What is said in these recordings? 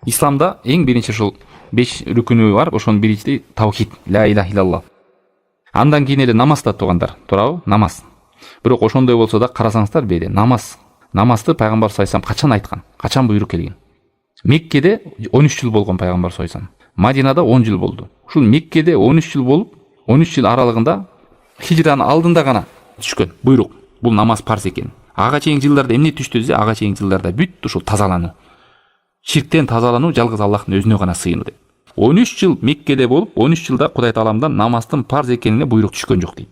исламда эң биринчи ушул 5 рүкүнү бар, ошонун биринчиси таухид, ла илаха иллаллах. Андан кийин эле намаз да туугандар, туурабы? Намаз. Бирок ошондой болсо да карасаңыздар бери намазды пайгамбар саллаллаху алейхи вассалам качан айткан? Качан буйрук келген? Меккеде 13 жыл болгон пайгамбар саллаллаху алейхи вассалам. Мадинада 10 жыл болду. Ушул Меккеде 13 жыл болуп, 13 жыл аралыгында хижранын алдында гана түшкөн буйрук. Бул намаз парз экен. Ага чейинки жылдарда эмне түштү десе, ага чейинки жылдарда бүт ушул тазалануу. Ширктен тазалануу жалгыз Аллахтын өзүнө гана сыйынуу деп. 13 жыл Меккеде болуп, 13 жылда Кудай Тааламдан намаздын парз экенине буйрук түшкөн жок дейт.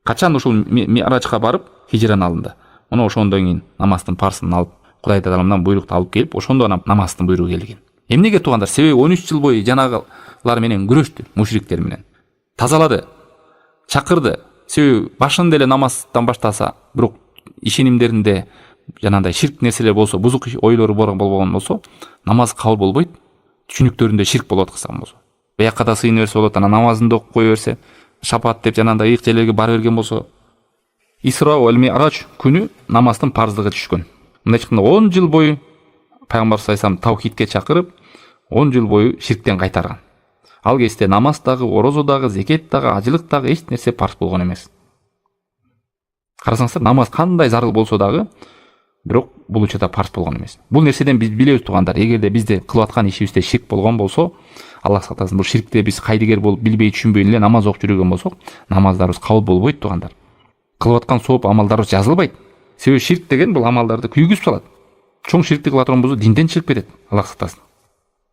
Качан ушул Ми'ражга барып, хижранын алдында. Мына ошондон кийин намаздын парзын алып, Кудай Тааламдан буйрукту алып келип, ошондо гана намаздын буйругу келген. Эмнеге туугандар? Себеби 13 жыл бою жанагылар менен күрөштү, мушриктер менен. Тазалады, чакырды. Себеби башында эле намаздан баштаса, бирок ишенимдеринде жанагындай ширк нерселер болсо, бузук ойлору болгон болсо, намаз кабыл болбойт. Түшүнүктөрүндө ширк болуп аткан болсо. Бияка да сыйына берсе болот, анан намазын да окуп кое берсе, шапаат деп жанагындай ыйык жерлерге бара берген болсо, Исра вал Ми'раж күнү намаздын парздыгы түшкөн. Мындай айтканда 10 жыл бою пайгамбар саллаллаху алейхи вассалам таухидке чакырып, 10 жыл бою ширктен кайтарган. Ал кезде намаз дагы, орозо дагы, зекет дагы, ажылык дагы эч нерсе парз болгон эмес. Карасаңыздар, намаз кандай зарыл болсо дагы, бирок бул учурда парз болгон эмес. Бул нерседен биз билебиз туугандар, эгерде бизде кылып аткан ишибизде ширк болгон болсо, Аллах сактасын, бул ширкте биз кайдыгер болуп билбей түшүнбөй эле намаз окуп жүргөн болсок, намаздарыбыз кабыл болбойт туугандар. Кылып аткан сооп амалдарыбыз жазылбайт. Себеби ширк деген бул амалдарды күйгүзүп салат. Чоң ширкти кыла турган болсо динден чыгып кетет. Аллах сактасын.